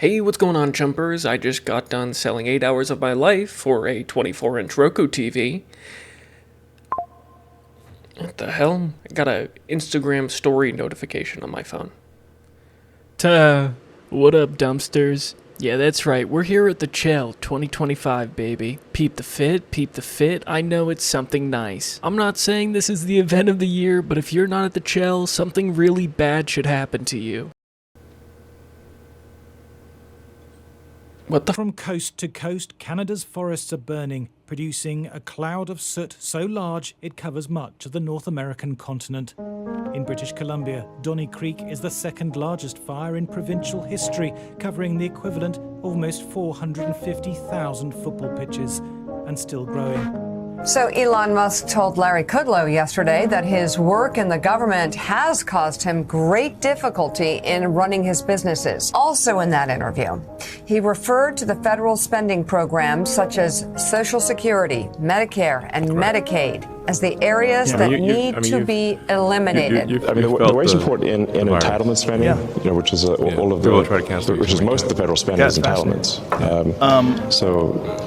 Hey, what's going on, jumpers? I just got done selling 8 hours of my life for a 24-inch Roku TV. What the hell? I got a Instagram story notification on my phone. What up, dumpsters? Yeah, that's right, we're here at the Chell 2025, baby. Peep the fit, I know it's something nice. I'm not saying this is the event of the year, but if you're not at the Chell, something really bad should happen to you. What the From coast to coast, Canada's forests are burning, producing a cloud of soot so large it covers much of the North American continent. In British Columbia, Donny Creek is the second largest fire in provincial history, covering the equivalent of almost 450,000 football pitches, and still growing. So Elon Musk told Larry Kudlow yesterday that his work in the government has caused him great difficulty in running his businesses. Also in that interview, he referred to the federal spending programs such as Social Security, Medicare, and Medicaid as the areas that need to be eliminated. The way support in entitlement spending, which is all of the, which is most of the federal spending is entitlements.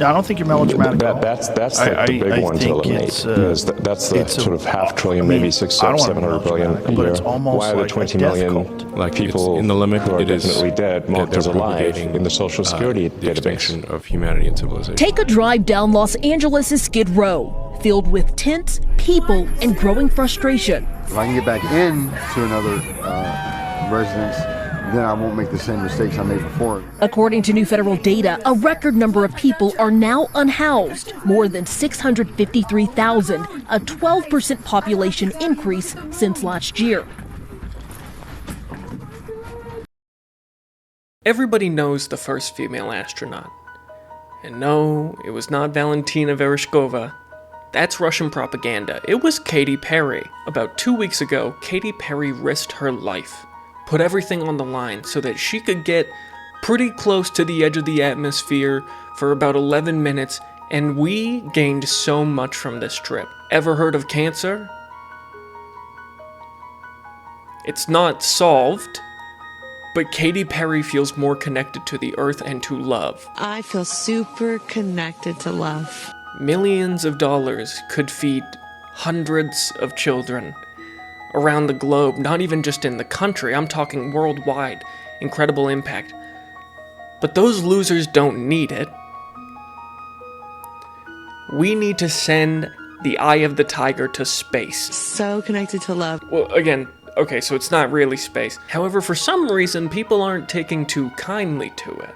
I don't think you're melodramatic. That's the big one to eliminate. Because that's the sort of $500 billion, maybe $700 billion a year. Why are the 20 million people in the limit who are it is definitely dead marked as alive in the Social Security database of humanity and civilization? Take a drive down Los Angeles' Skid Row, filled with tents, people, and growing frustration. If I can get back into another residence, then I won't make the same mistakes I made before. According to new federal data, a record number of people are now unhoused, more than 653,000, a 12% population increase since last year. Everybody knows the first female astronaut. And no, it was not Valentina Vereshkova. That's Russian propaganda. It was Katy Perry. About 2 weeks ago, Katy Perry risked her life, put everything on the line so that she could get pretty close to the edge of the atmosphere for about 11 minutes, and we gained so much from this trip. Ever heard of cancer? It's not solved, but Katy Perry feels more connected to the earth and to love. I feel super connected to love. Millions of dollars could feed hundreds of children around the globe, not even just in the country, I'm talking worldwide. Incredible impact. But those losers don't need it. We need to send the Eye of the Tiger to space. So connected to love. Well, again, okay, so it's not really space. However, for some reason, people aren't taking too kindly to it.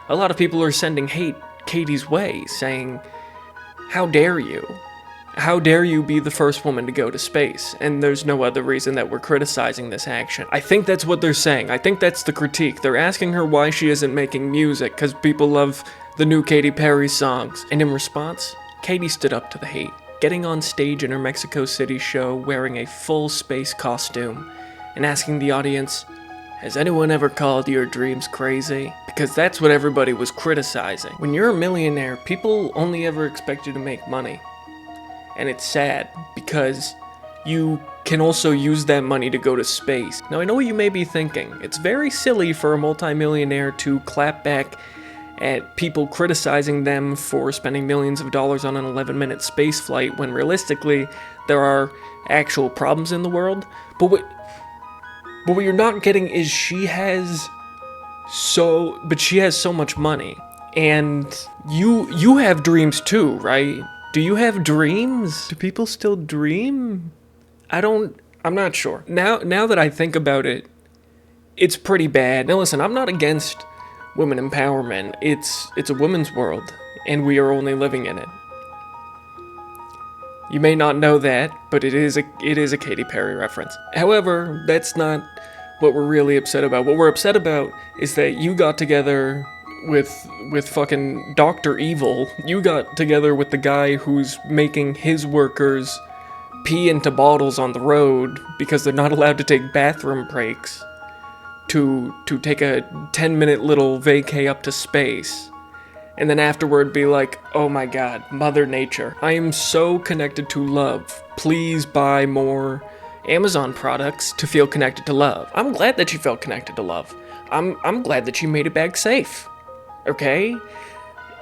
A lot of people are sending hate Katie's way, saying, "How dare you? How dare you be the first woman to go to space?" And there's no other reason that we're criticizing this action. I think that's what they're saying. I think that's the critique. They're asking her why she isn't making music, because people love the new Katy Perry songs. And in response, Katy stood up to the hate, getting on stage in her Mexico City show wearing a full space costume and asking the audience, "Has anyone ever called your dreams crazy?" Because that's what everybody was criticizing. When you're a millionaire, people only ever expect you to make money. And it's sad, because you can also use that money to go to space. Now, I know what you may be thinking. It's very silly for a multimillionaire to clap back at people criticizing them for spending millions of dollars on an 11-minute space flight, when realistically, there are actual problems in the world. But what you're not getting is she has so much money. And you have dreams too, right? Do you have dreams? Do people still dream? I'm not sure. Now that I think about it, it's pretty bad. Now listen, I'm not against women empowerment. It's a women's world, and we are only living in it. You may not know that, but it is a Katy Perry reference. However, that's not what we're really upset about. What we're upset about is that you got together with fucking Dr. Evil. You got together with the guy who's making his workers pee into bottles on the road because they're not allowed to take bathroom breaks to take a 10-minute little vacay up to space. And then afterward be like, "Oh my god, Mother Nature. I am so connected to love. Please buy more Amazon products to feel connected to love." I'm glad that you felt connected to love. I'm glad that she made it back safe. Okay?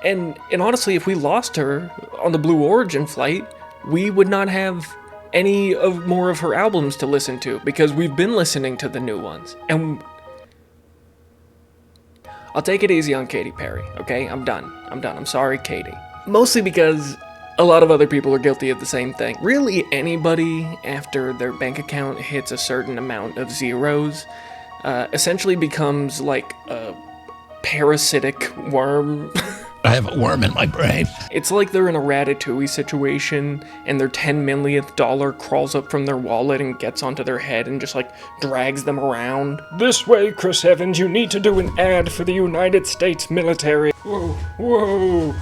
And honestly, if we lost her on the Blue Origin flight, we would not have any more of her albums to listen to, because we've been listening to the new ones. And I'll take it easy on Katy Perry, okay? I'm done. I'm sorry, Katy. Mostly because a lot of other people are guilty of the same thing. Really, anybody after their bank account hits a certain amount of zeros essentially becomes like a parasitic worm. I have a worm in my brain. It's like they're in a Ratatouille situation, and their $10 millionth crawls up from their wallet and gets onto their head and just like drags them around. This way, Chris Evans, you need to do an ad for the United States military. Whoa.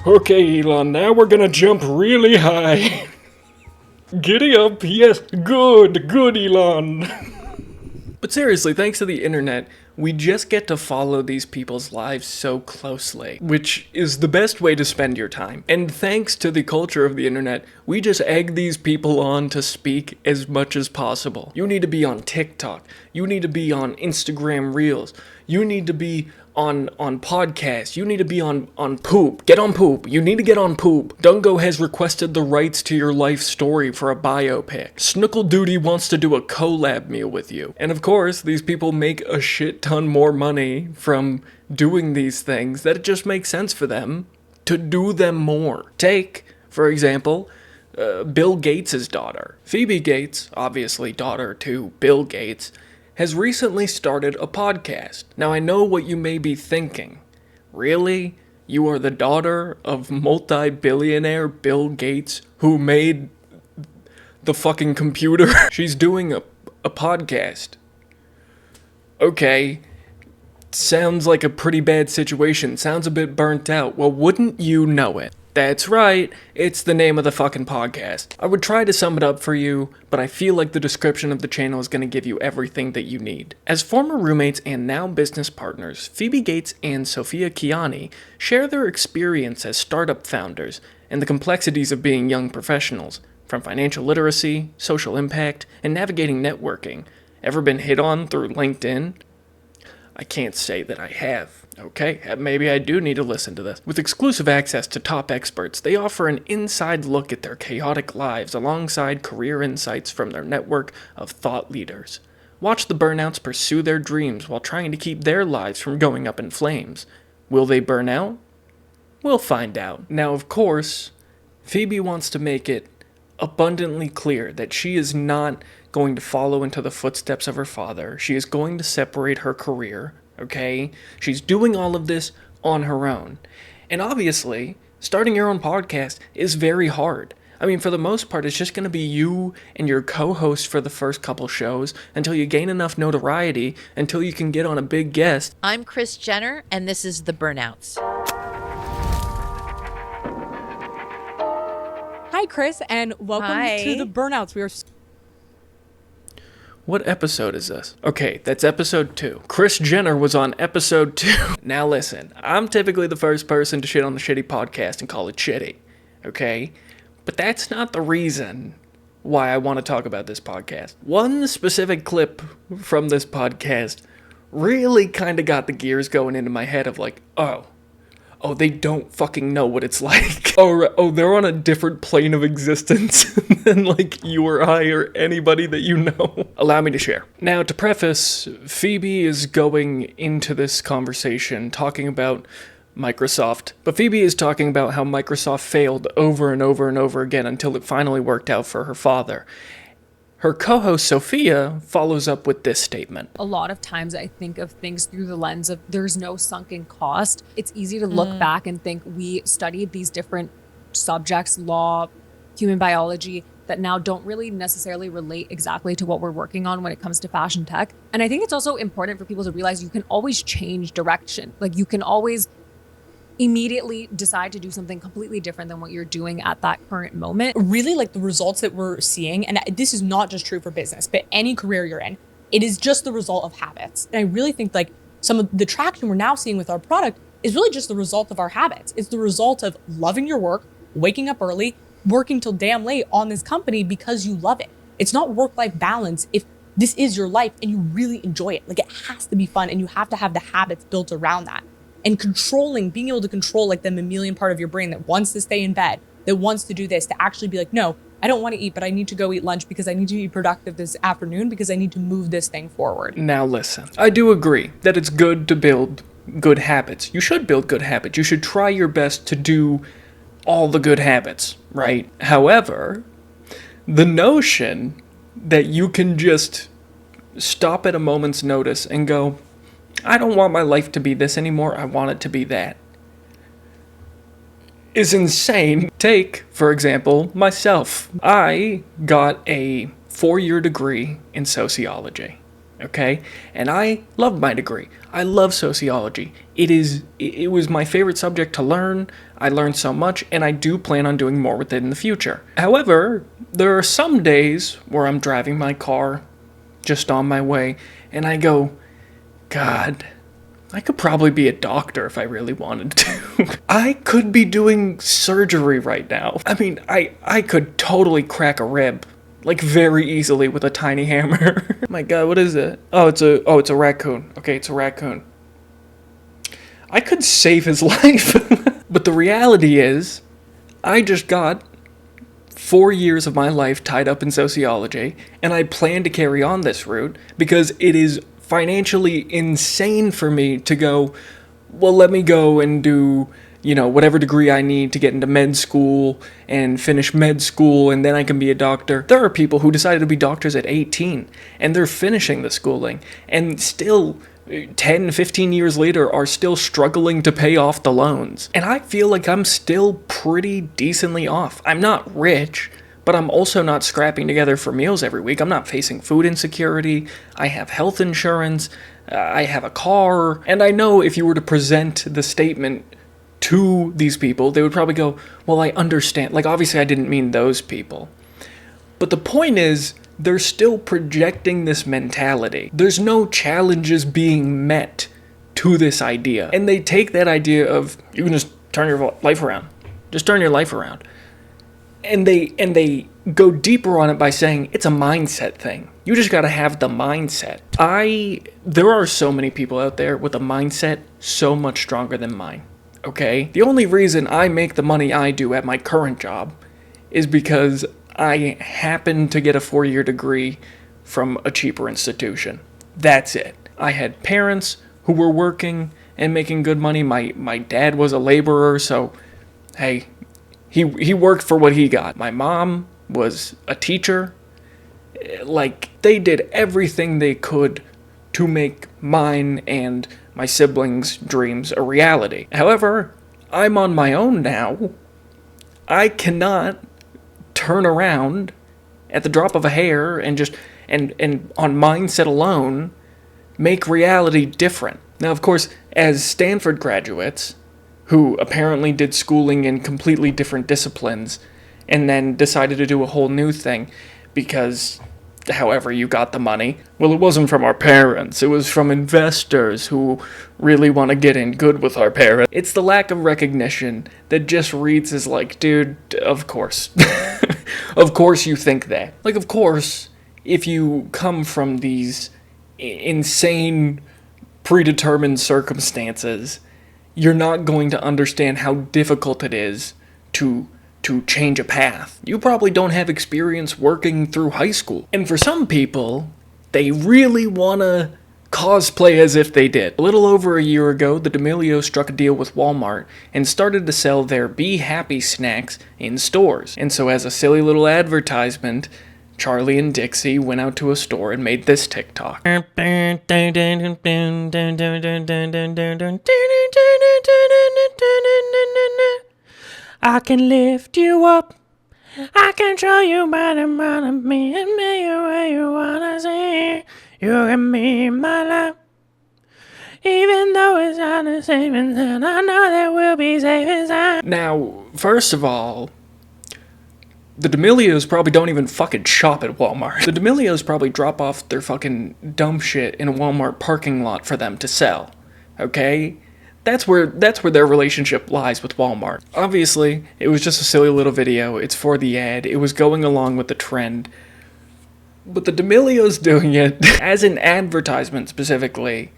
Okay, Elon, now we're gonna jump really high. Giddy up, yes, good, Elon. But seriously, thanks to the internet, we just get to follow these people's lives so closely, which is the best way to spend your time. And thanks to the culture of the internet, we just egg these people on to speak as much as possible. You need to be on TikTok. You need to be on Instagram Reels. You need to be on podcasts. You need to be on Poop. Get on Poop. You need to get on Poop. Dungo has requested the rights to your life story for a biopic. Snookle Duty wants to do a collab meal with you. And of course, these people make a shit ton more money from doing these things that it just makes sense for them to do them more. Take, for example, Bill Gates' daughter. Phoebe Gates, obviously daughter to Bill Gates, has recently started a podcast. Now, I know what you may be thinking. Really? You are the daughter of multi-billionaire Bill Gates, who made the fucking computer? She's doing a podcast. Okay. Sounds like a pretty bad situation. Sounds a bit burnt out. Well, wouldn't you know it? That's right, it's the name of the fucking podcast. I would try to sum it up for you, but I feel like the description of the channel is going to give you everything that you need. As former roommates and now business partners, Phoebe Gates and Sophia Kiani share their experience as startup founders and the complexities of being young professionals, from financial literacy, social impact, and navigating networking. Ever been hit on through LinkedIn? I can't say that I have. Okay, maybe I do need to listen to this. With exclusive access to top experts, they offer an inside look at their chaotic lives alongside career insights from their network of thought leaders. Watch the burnouts pursue their dreams while trying to keep their lives from going up in flames. Will they burn out? We'll find out. Now, of course, Phoebe wants to make it abundantly clear that she is not going to follow into the footsteps of her father. She is going to separate her career, okay? She's doing all of this on her own. And obviously, starting your own podcast is very hard. I mean, for the most part, it's just going to be you and your co-host for the first couple shows until you gain enough notoriety, until you can get on a big guest. I'm Kris Jenner, and this is The Burnouts. Hi, Chris, and welcome to The Burnouts. We are... What episode is this? Okay, that's episode 2. Kris Jenner was on episode 2. Now listen, I'm typically the first person to shit on the shitty podcast and call it shitty, okay? But that's not the reason why I want to talk about this podcast. One specific clip from this podcast really kind of got the gears going into my head of like, oh, they don't fucking know what it's like. Oh, they're on a different plane of existence than like you or I or anybody that you know. Allow me to share. Now, to preface, Phoebe is going into this conversation talking about Microsoft, but Phoebe is talking about how Microsoft failed over and over and over again until it finally worked out for her father. Her co-host Sophia follows up with this statement. A lot of times I think of things through the lens of there's no sunken cost. It's easy to look back and think we studied these different subjects, law, human biology, that now don't really necessarily relate exactly to what we're working on when it comes to fashion tech. And I think it's also important for people to realize you can always change direction. Like you can always immediately decide to do something completely different than what you're doing at that current moment. Really, like the results that we're seeing, and this is not just true for business, but any career you're in, it is just the result of habits. And I really think like some of the traction we're now seeing with our product is really just the result of our habits. It's the result of loving your work, waking up early, working till damn late on this company because you love it. It's not work-life balance if this is your life and you really enjoy it. Like, it has to be fun, and you have to have the habits built around that. And being able to control like the mammalian part of your brain that wants to stay in bed, that wants to do this, to actually be like, no, I don't want to eat, but I need to go eat lunch because I need to be productive this afternoon because I need to move this thing forward. Now listen, I do agree that it's good to build good habits. You should build good habits. You should try your best to do all the good habits, right? However, the notion that you can just stop at a moment's notice and go, I don't want my life to be this anymore, I want it to be that, is insane. Take, for example, myself. I got a 4-year degree in sociology, okay? And I loved my degree. I love sociology. It was my favorite subject to learn. I learned so much, and I do plan on doing more with it in the future. However, there are some days where I'm driving my car, just on my way, and I go, God, I could probably be a doctor if I really wanted to. I could be doing surgery right now. I mean, I could totally crack a rib, like, very easily with a tiny hammer. My God, what is it? Oh, it's a raccoon. Okay, it's a raccoon. I could save his life. But the reality is, I just got 4 years of my life tied up in sociology, and I plan to carry on this route because it is financially insane for me to go, well, let me go and do, whatever degree I need to get into med school and finish med school, and then I can be a doctor. There are people who decided to be doctors at 18, and they're finishing the schooling, and still 10, 15 years later are still struggling to pay off the loans. And I feel like I'm still pretty decently off. I'm not rich, but I'm also not scrapping together for meals every week. I'm not facing food insecurity. I have health insurance. I have a car. And I know if you were to present the statement to these people, they would probably go, well, I understand. Like, obviously I didn't mean those people. But the point is, they're still projecting this mentality. There's no challenges being met to this idea. And they take that idea of, you can just turn your life around. Just turn your life around. And they go deeper on it by saying it's a mindset thing. You just gotta have the mindset. There are so many people out there with a mindset so much stronger than mine, okay? The only reason I make the money I do at my current job is because I happen to get a 4-year degree from a cheaper institution. That's it. I had parents who were working and making good money. My dad was a laborer, so hey, he worked for what he got. My mom was a teacher. Like, they did everything they could to make mine and my siblings' dreams a reality. However, I'm on my own now. I cannot turn around at the drop of a hair and just, and on mindset alone, make reality different. Now, of course, as Stanford graduates, who apparently did schooling in completely different disciplines, and then decided to do a whole new thing because however you got the money. Well, it wasn't from our parents. It was from investors who really want to get in good with our parents. It's the lack of recognition that just reads as like, dude, of course. Of course you think that. Like, of course, if you come from these insane predetermined circumstances, you're not going to understand how difficult it is to change a path. You probably don't have experience working through high school. And for some people, they really want to cosplay as if they did. A little over a year ago, the Damelio struck a deal with Walmart and started to sell their Be Happy snacks in stores. And so as a silly little advertisement, Charli and Dixie went out to a store and made this TikTok. I can lift you up. I can show you by the mind of me and make you where you wanna see. You can be my love. Even though it's not the same inside, I know that we'll be safe inside. Now, first of all, the Damelios probably don't even fucking shop at Walmart. The Damelios probably drop off their fucking dumb shit in a Walmart parking lot for them to sell. Okay? That's where their relationship lies with Walmart. Obviously, it was just a silly little video. It's for the ad. It was going along with the trend. But the Damelio's doing it as an advertisement specifically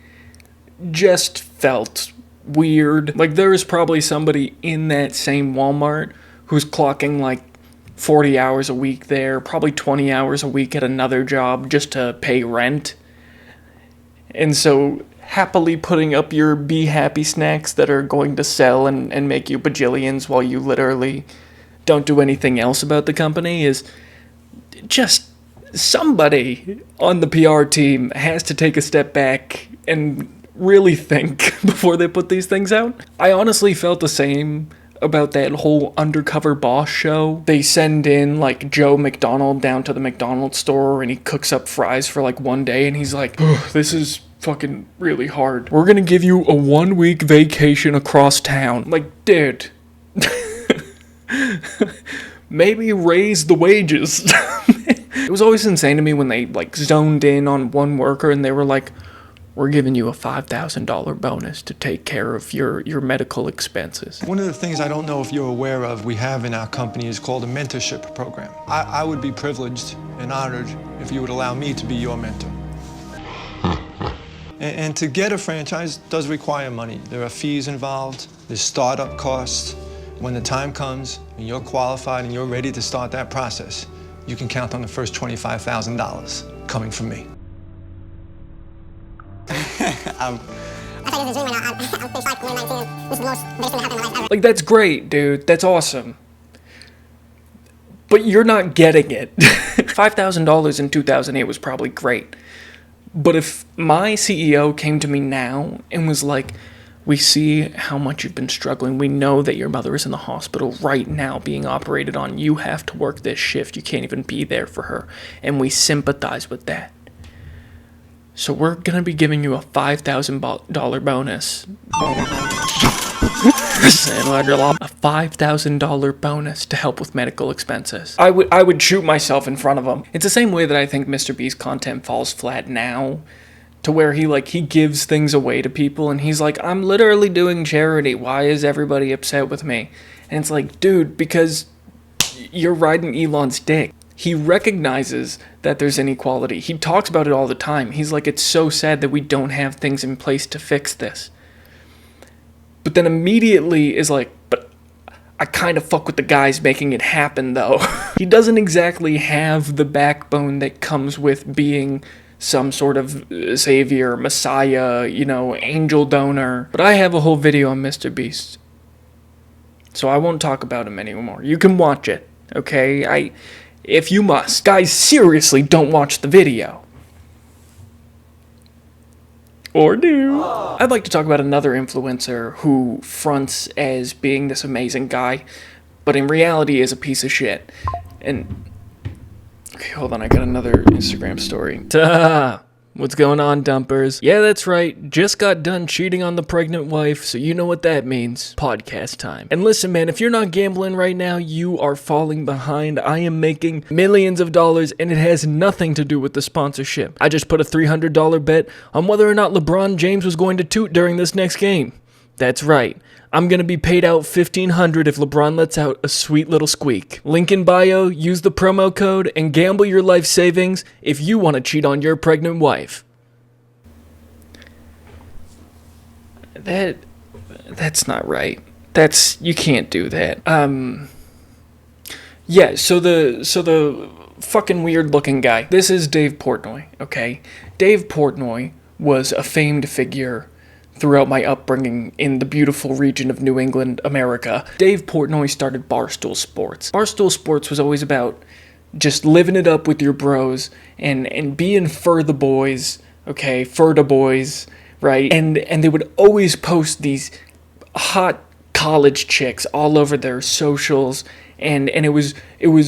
just felt weird. Like, there is probably somebody in that same Walmart who's clocking like 40 hours a week there, probably 20 hours a week at another job just to pay rent. And so happily putting up your Be Happy snacks that are going to sell and make you bajillions while you literally don't do anything else about the company is just somebody on the PR team has to take a step back and really think before they put these things out. I honestly felt the same about that whole Undercover Boss show. They send in like Joe McDonald down to the McDonald's store and he cooks up fries for like one day and he's like, this is fucking really hard. We're gonna give you a 1 week vacation across town. Like, dude. Maybe raise the wages. It was always insane to me when they like zoned in on one worker and they were like, we're giving you a $5,000 bonus to take care of your medical expenses. One of the things I don't know if you're aware of we have in our company is called a mentorship program. I would be privileged and honored if you would allow me to be your mentor. And to get a franchise does require money. There are fees involved, there's startup costs. When the time comes and you're qualified and you're ready to start that process, you can count on the first $25,000 coming from me. Like, that's great, dude. That's awesome. But you're not getting it. $5,000 in 2008 was probably great. But if my CEO came to me now and was like, we see how much you've been struggling. We know that your mother is in the hospital right now being operated on. You have to work this shift. You can't even be there for her. And we sympathize with that. So we're going to be giving you a $5,000 bonus. A $5,000 bonus to help with medical expenses. I would shoot myself in front of him. It's the same way that I think Mr. Beast's content falls flat now. To where he gives things away to people and he's like, I'm literally doing charity. Why is everybody upset with me? And it's like, dude, because you're riding Elon's dick. He recognizes that there's inequality. He talks about it all the time. He's like, it's so sad that we don't have things in place to fix this. But then immediately is like, but I kind of fuck with the guys making it happen though. He doesn't exactly have the backbone that comes with being some sort of savior, messiah, angel donor. But I have a whole video on Mr. Beast. So I won't talk about him anymore. You can watch it, okay? If you must. Guys, seriously, don't watch the video. Or do. I'd like to talk about another influencer who fronts as being this amazing guy, but in reality is a piece of shit. And okay, hold on, I got another Instagram story. Ta! What's going on, dumpers? Yeah, that's right. Just got done cheating on the pregnant wife, so you know what that means. Podcast time. And listen, man, if you're not gambling right now, you are falling behind. I am making millions of dollars, and it has nothing to do with the sponsorship. I just put a $300 bet on whether or not LeBron James was going to toot during this next game. That's right. I'm gonna be paid out $1,500 if LeBron lets out a sweet little squeak. Link in bio, use the promo code, and gamble your life savings if you want to cheat on your pregnant wife. That's not right. You can't do that. Yeah, so the fucking weird looking guy. This is Dave Portnoy, okay? Dave Portnoy was a famed figure throughout my upbringing in the beautiful region of New England, America. Dave Portnoy started Barstool Sports. Barstool Sports was always about just living it up with your bros and being for the boys, okay, for the boys, right? And they would always post these hot college chicks all over their socials, and it was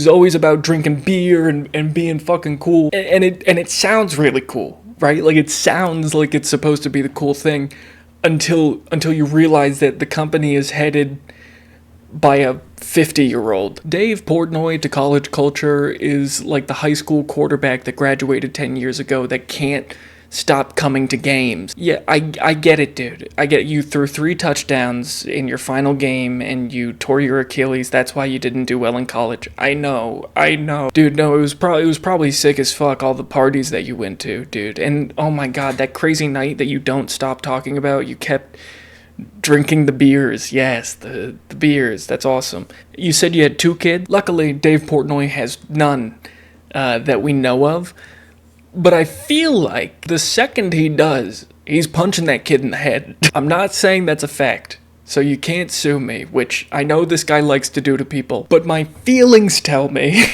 always about drinking beer and being fucking cool. And it sounds really cool, right? Like, it sounds like it's supposed to be the cool thing until you realize that the company is headed by a 50-year-old. Dave Portnoy to college culture is like the high school quarterback that graduated 10 years ago that can't stop coming to games. Yeah, I get it, dude. I get it. You threw 3 touchdowns in your final game and you tore your Achilles. That's why you didn't do well in college. I know. Dude, no, it was probably sick as fuck, all the parties that you went to, dude. And oh my god, that crazy night that you don't stop talking about, you kept drinking the beers. Yes, the beers. That's awesome. You said you had 2 kids. Luckily, Dave Portnoy has none that we know of. But I feel like the second he does, he's punching that kid in the head. I'm not saying that's a fact, so you can't sue me, which I know this guy likes to do to people. But my feelings tell me,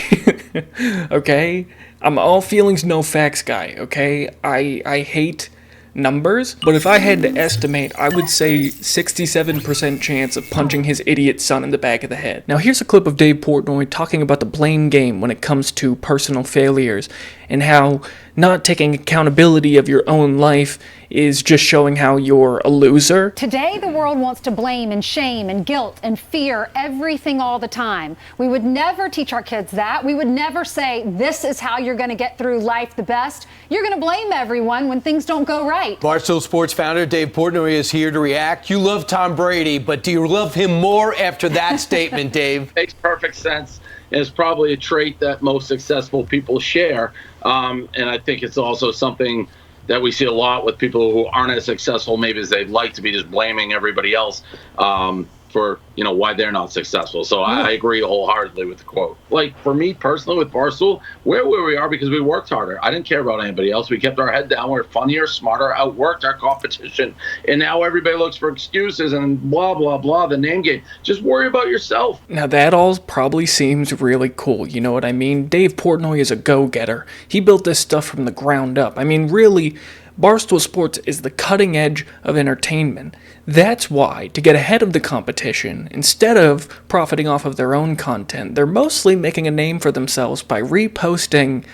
okay? I'm all feelings, no facts guy, okay? I hate numbers, but if I had to estimate, I would say 67% chance of punching his idiot son in the back of the head. Now here's a clip of Dave Portnoy talking about the blame game when it comes to personal failures, and how not taking accountability of your own life is just showing how you're a loser. Today, the world wants to blame and shame and guilt and fear everything all the time. We would never teach our kids that. We would never say, this is how you're going to get through life the best. You're going to blame everyone when things don't go right. Barstool Sports founder Dave Portnoy is here to react. You love Tom Brady, but do you love him more after that statement, Dave? Makes perfect sense. And it's probably a trait that most successful people share. And I think it's also something that we see a lot with people who aren't as successful maybe as they'd like to be, just blaming everybody else for, why they're not successful. So I agree wholeheartedly with the quote. Like, for me personally with Barstool, we're where we are because we worked harder. I didn't care about anybody else. We kept our head down. We're funnier, smarter, outworked our competition. And now everybody looks for excuses and blah, blah, blah, the name game. Just worry about yourself. Now that all probably seems really cool, you know what I mean? Dave Portnoy is a go-getter. He built this stuff from the ground up. I mean, really, Barstool Sports is the cutting edge of entertainment. That's why, to get ahead of the competition, instead of profiting off of their own content, they're mostly making a name for themselves by reposting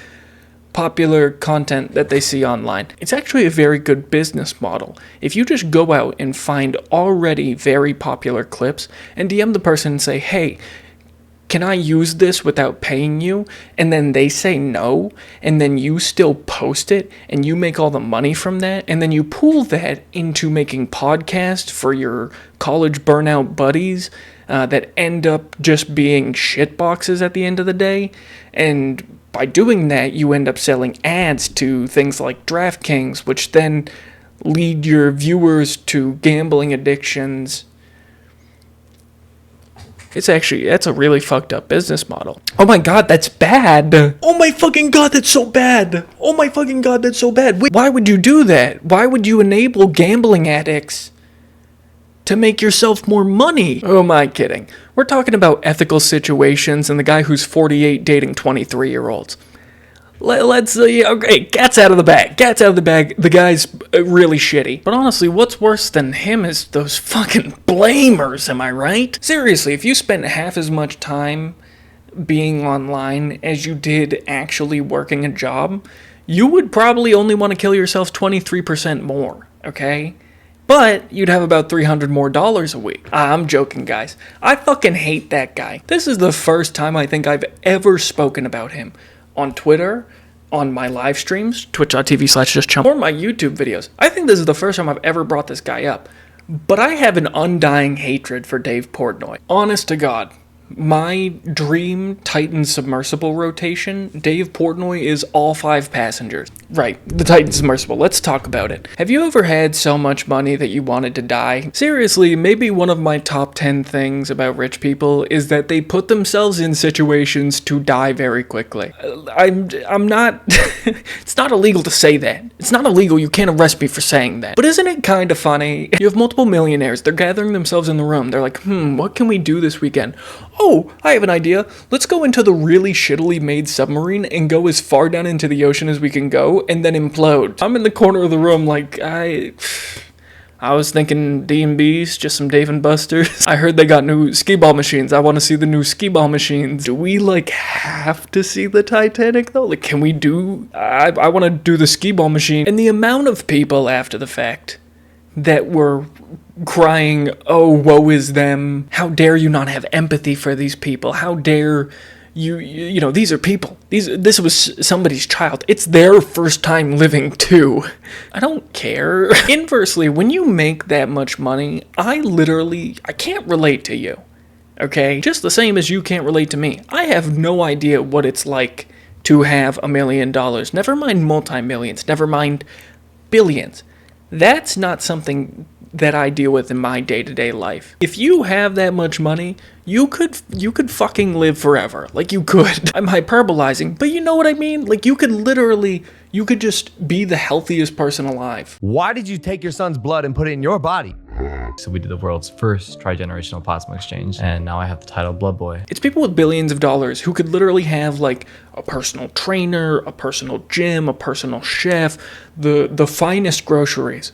popular content that they see online. It's actually a very good business model. If you just go out and find already very popular clips and DM the person and say, hey, can I use this without paying you? And then they say no, and then you still post it, and you make all the money from that, and then you pool that into making podcasts for your college burnout buddies that end up just being shitboxes at the end of the day. And by doing that, you end up selling ads to things like DraftKings, which then lead your viewers to gambling addictions. That's a really fucked up business model. Oh my god, that's bad. Oh my fucking god, that's so bad. Oh my fucking god, that's so bad. Wait, why would you do that? Why would you enable gambling addicts to make yourself more money? Oh, am I kidding? We're talking about ethical situations and the guy who's 48 dating 23-year-olds. Let's okay, cat's out of the bag. Cat's out of the bag. The guy's really shitty. But honestly, what's worse than him is those fucking blamers, am I right? Seriously, if you spent half as much time being online as you did actually working a job, you would probably only want to kill yourself 23% more, okay? But you'd have about $300 more a week. I'm joking, guys. I fucking hate that guy. This is the first time I think I've ever spoken about him. On Twitter, on my live streams, twitch.tv/JustChump, or my YouTube videos. I think this is the first time I've ever brought this guy up. But I have an undying hatred for Dave Portnoy. Honest to God. My dream Titan Submersible rotation, Dave Portnoy is all 5 passengers. Right, the Titan Submersible, let's talk about it. Have you ever had so much money that you wanted to die? Seriously, maybe one of my top 10 things about rich people is that they put themselves in situations to die very quickly. I'm not, it's not illegal to say that. It's not illegal, you can't arrest me for saying that. But isn't it kind of funny? You have multiple millionaires, they're gathering themselves in the room, they're like, what can we do this weekend? Oh, I have an idea. Let's go into the really shittily made submarine and go as far down into the ocean as we can go and then implode. I'm in the corner of the room like, I was thinking D&B's, just some Dave & Buster's. I heard they got new skee-ball machines. I want to see the new skee-ball machines. Do we, have to see the Titanic, though? Can we do... I want to do the skee-ball machine. And the amount of people after the fact that were crying, oh, woe is them. How dare you not have empathy for these people? How dare you know, these are people. This was somebody's child. It's their first time living too. I don't care. Inversely, when you make that much money, I can't relate to you. Okay? Just the same as you can't relate to me. I have no idea what it's like to have $1 million. Never mind multi-millions. Never mind billions. That's not something that I deal with in my day-to-day life. If you have that much money, you could fucking live forever. Like, you could. I'm hyperbolizing, but you know what I mean? Like, you could just be the healthiest person alive. Why did you take your son's blood and put it in your body? So we did the world's first tri-generational plasma exchange, and now I have the title Blood Boy. It's people with billions of dollars who could literally have, like, a personal trainer, a personal gym, a personal chef, the finest groceries.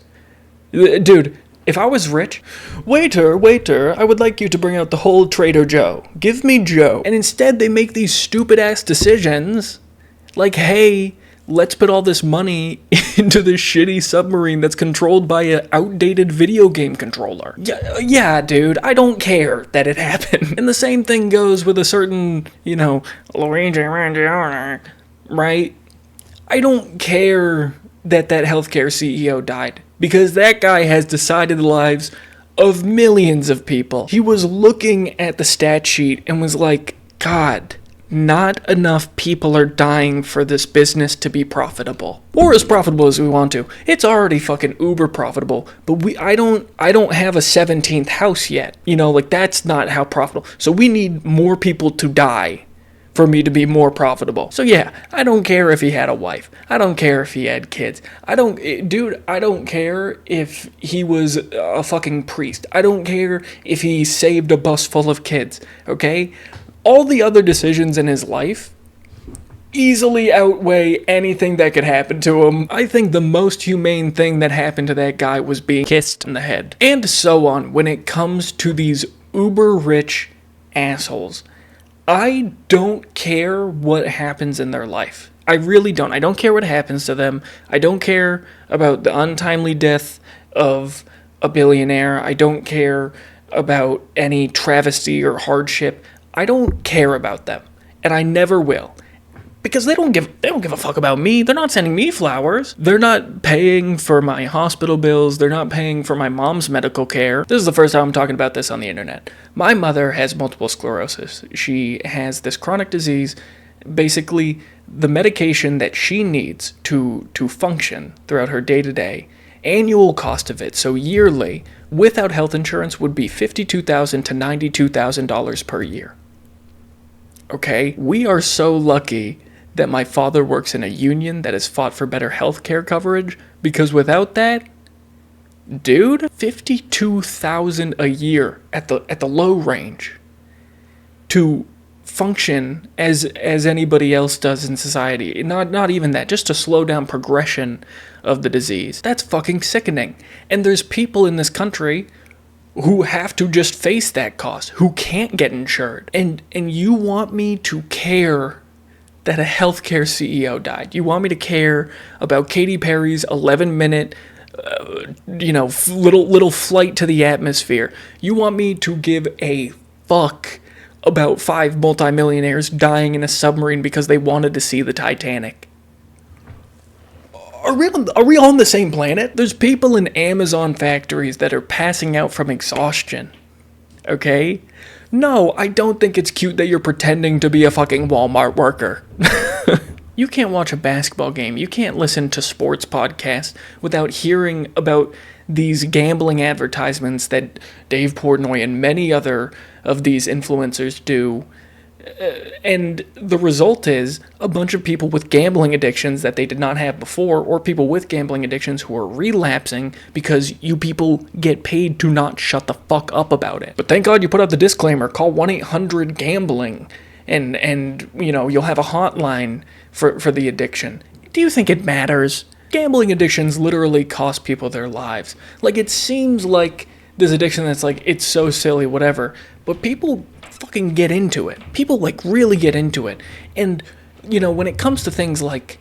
Dude, if I was rich, waiter, I would like you to bring out the whole Trader Joe. Give me Joe. And instead they make these stupid ass decisions like, hey, let's put all this money into this shitty submarine that's controlled by an outdated video game controller. Yeah, dude, I don't care that it happened. And the same thing goes with a certain, you know, Luigi Mangione, right? I don't care that healthcare CEO died, because that guy has decided the lives of millions of people. He was looking at the stat sheet and was like, God, not enough people are dying for this business to be profitable. Or as profitable as we want to. It's already fucking uber profitable, but I don't have a 17th house yet. You know, like, that's not how profitable. So we need more people to die for me to be more profitable. So yeah, I don't care if he had a wife. I don't care if he had kids. I don't care if he was a fucking priest. I don't care if he saved a bus full of kids, okay? All the other decisions in his life easily outweigh anything that could happen to him. I think the most humane thing that happened to that guy was being kissed in the head. And so on when it comes to these uber rich assholes. I don't care what happens in their life. I really don't. I don't care what happens to them. I don't care about the untimely death of a billionaire. I don't care about any travesty or hardship. I don't care about them. And I never will. Because they don't give a fuck about me. They're not sending me flowers. They're not paying for my hospital bills. They're not paying for my mom's medical care. This is the first time I'm talking about this on the internet. My mother has multiple sclerosis. She has this chronic disease. Basically, the medication that she needs to function throughout her day-to-day, annual cost of it, so yearly, without health insurance, would be $52,000 to $92,000 per year. Okay? We are so lucky that my father works in a union that has fought for better health care coverage, because without that, dude, $52,000 a year at the low range to function as anybody else does in society. Not even that, just to slow down progression of the disease. That's fucking sickening. And there's people in this country who have to just face that cost, who can't get insured. And you want me to care that a healthcare CEO died. You want me to care about Katy Perry's 11-minute, little flight to the atmosphere. You want me to give a fuck about 5 multimillionaires dying in a submarine because they wanted to see the Titanic. Are we on the same planet? There's people in Amazon factories that are passing out from exhaustion. Okay? No, I don't think it's cute that you're pretending to be a fucking Walmart worker. You can't watch a basketball game. You can't listen to sports podcasts without hearing about these gambling advertisements that Dave Portnoy and many other of these influencers do. And the result is a bunch of people with gambling addictions that they did not have before, or people with gambling addictions who are relapsing because you people get paid to not shut the fuck up about it. But thank God you put out the disclaimer, call 1-800-GAMBLING, and you'll have a hotline for the addiction. Do you think it matters? Gambling addictions literally cost people their lives. Like, it seems like this addiction that's like, it's so silly, whatever, but people fucking get into it. People really get into it. And when it comes to things like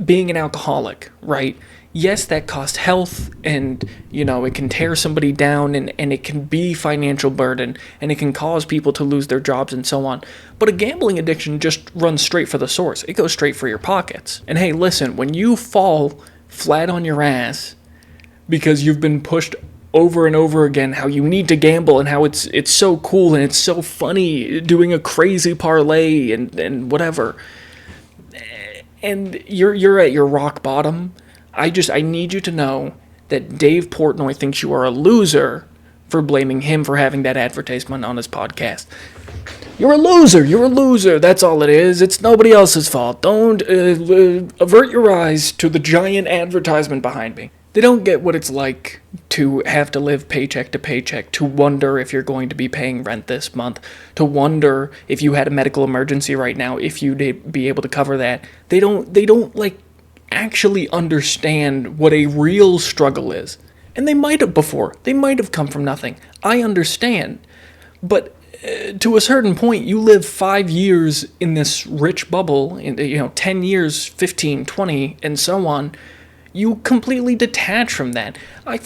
being an alcoholic, right? yes, that costs health, and, it can tear somebody down, and it can be financial burden, and it can cause people to lose their jobs and so on. But a gambling addiction just runs straight for the source. It goes straight for your pockets. And hey, listen, when you fall flat on your ass because you've been pushed over and over again how you need to gamble and how it's so cool and it's so funny doing a crazy parlay and whatever, and you're at your rock bottom, I need you to know that Dave Portnoy thinks you are a loser for blaming him for having that advertisement on his podcast. You're a loser, that's all it is. It's nobody else's fault. Don't avert your eyes to the giant advertisement behind me. They don't get what it's like to have to live paycheck to paycheck, to wonder if you're going to be paying rent this month, to wonder if you had a medical emergency right now, if you'd be able to cover that. They don't actually understand what a real struggle is. And they might have before. They might have come from nothing. I understand. But to a certain point, you live 5 years in this rich bubble, 10 years, 15, 20, and so on. You completely detach from that. I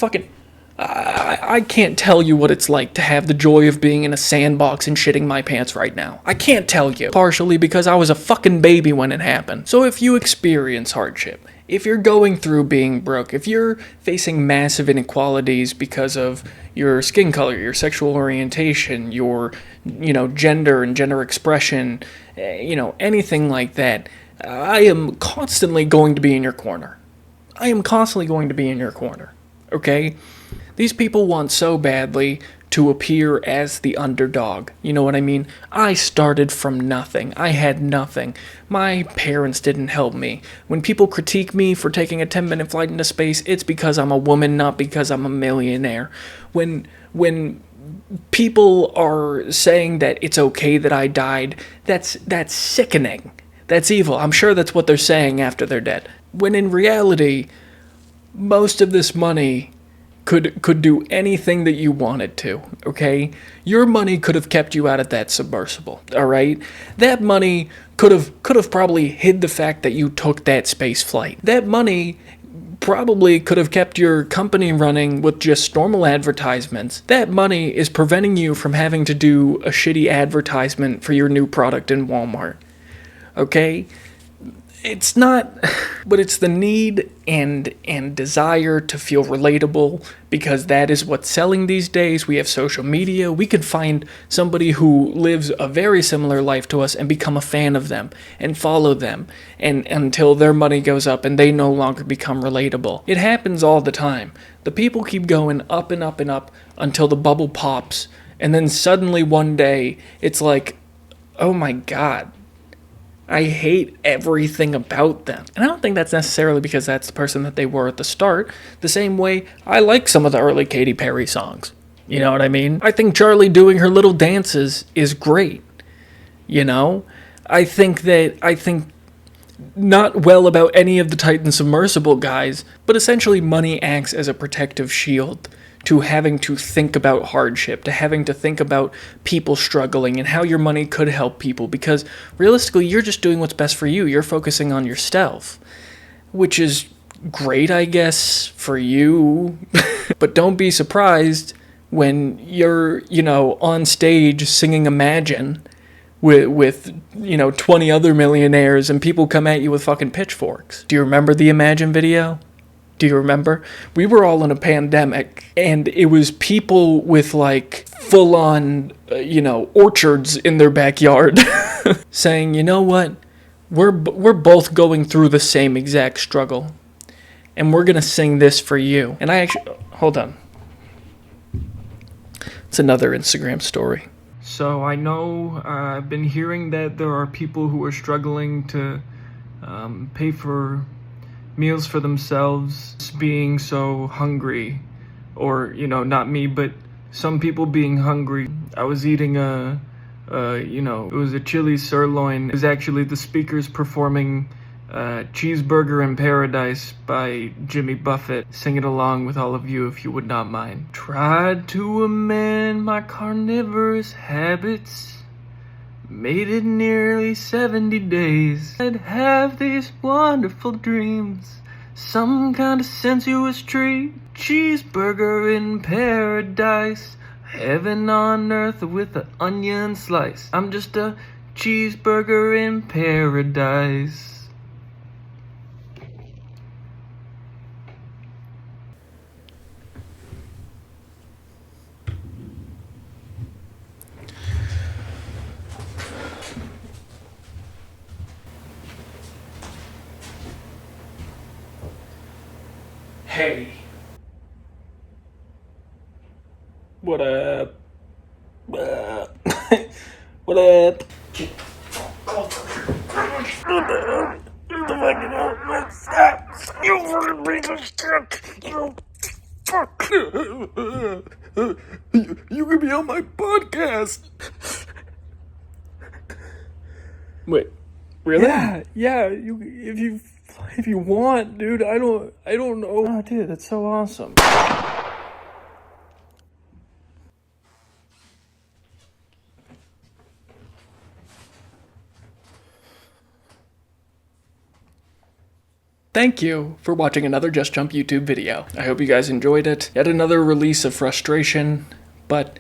can't tell you what it's like to have the joy of being in a sandbox and shitting my pants right now. I can't tell you. Partially because I was a fucking baby when it happened. So if you experience hardship, if you're going through being broke, if you're facing massive inequalities because of your skin color, your sexual orientation, your, gender and gender expression, anything like that, I am constantly going to be in your corner. Okay? These people want so badly to appear as the underdog. You know what I mean? I started from nothing. I had nothing. My parents didn't help me. When people critique me for taking a 10-minute flight into space, it's because I'm a woman, not because I'm a millionaire. When people are saying that it's okay that I died, that's sickening. That's evil. I'm sure that's what they're saying after they're dead. When in reality, most of this money could do anything that you wanted to, okay? Your money could have kept you out of that submersible, all right? That money could have probably hid the fact that you took that space flight. That money probably could have kept your company running with just normal advertisements. That money is preventing you from having to do a shitty advertisement for your new product in Walmart, okay? It's not, but it's the need and desire to feel relatable, because that is what's selling these days. We have social media. We could find somebody who lives a very similar life to us and become a fan of them and follow them, and until their money goes up and they no longer become relatable. It happens all the time. The people keep going up and up and up until the bubble pops, and then suddenly one day it's like, oh my God, I hate everything about them. And I don't think that's necessarily because that's the person that they were at the start. The same way I like some of the early Katy Perry songs. You know what I mean? I think Charli doing her little dances is great. I think not well about any of the Titan Submersible guys, but essentially money acts as a protective shield to having to think about hardship, to having to think about people struggling and how your money could help people, because realistically, you're just doing what's best for you. You're focusing on yourself, which is great, I guess, for you. But don't be surprised when you're, on stage singing Imagine with 20 other millionaires and people come at you with fucking pitchforks. Do you remember the Imagine video? Do you remember? We were all in a pandemic, and it was people with full-on, orchards in their backyard saying, you know what? We're both going through the same exact struggle, and we're gonna sing this for you. And I actually, hold on. It's another Instagram story. So I know I've been hearing that there are people who are struggling to pay for meals for themselves, being so hungry, or not me, but some people being hungry. I was eating it was a chili sirloin. It was actually the Speakers performing Cheeseburger in Paradise by Jimmy Buffett. Sing it along with all of you if you would not mind. Tried to amend my carnivorous habits, made it nearly 70 days. I'd have these wonderful dreams some kind of sensuous treat, cheeseburger in paradise, heaven on earth with an onion slice. I'm just a cheeseburger in paradise. Hey. What up? What up? You can be on my podcast. Wait, really? Yeah. If you want, dude. I don't know. Oh, dude, that's so awesome. Thank you for watching another Just Jump YouTube video. I hope you guys enjoyed it. Yet another release of frustration, but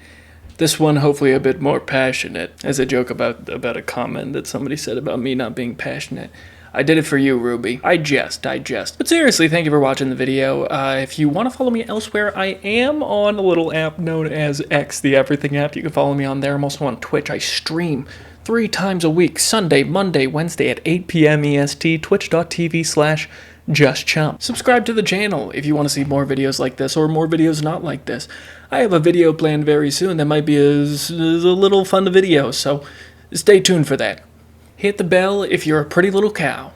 this one hopefully a bit more passionate. As a joke about a comment that somebody said about me not being passionate. I did it for you, Ruby. I jest. But seriously, thank you for watching the video. If you want to follow me elsewhere, I am on a little app known as X, the Everything app. You can follow me on there. I'm also on Twitch. I stream 3 times a week, Sunday, Monday, Wednesday at 8 p.m. EST, twitch.tv/JustChump. Subscribe to the channel if you want to see more videos like this or more videos not like this. I have a video planned very soon that might be a little fun video, so stay tuned for that. Hit the bell if you're a pretty little cow.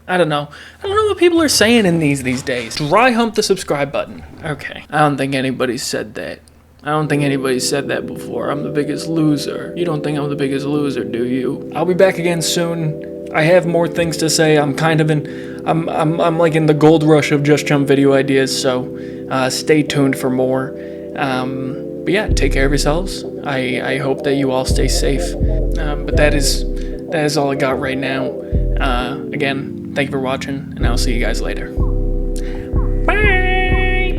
I don't know what people are saying in these days. Dry hump the subscribe button. Okay. I don't think anybody said that. I don't think anybody said that before. I'm the biggest loser. You don't think I'm the biggest loser, do you? I'll be back again soon. I have more things to say. I'm like in the gold rush of Just Jump video ideas, so stay tuned for more. But yeah, take care of yourselves. I hope that you all stay safe. But that is all I got right now. Again, thank you for watching, and I'll see you guys later. Bye!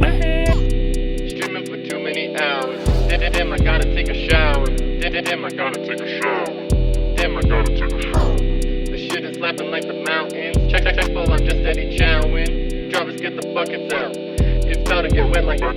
Streaming for too many hours. Damn, I gotta take a shower. Damn, I gotta take a shower. Damn, I gotta take a shower. The shit is slapping like the mountains. Check, full, I'm just steady chowing. Drivers get the buckets out. It's about to get wet like a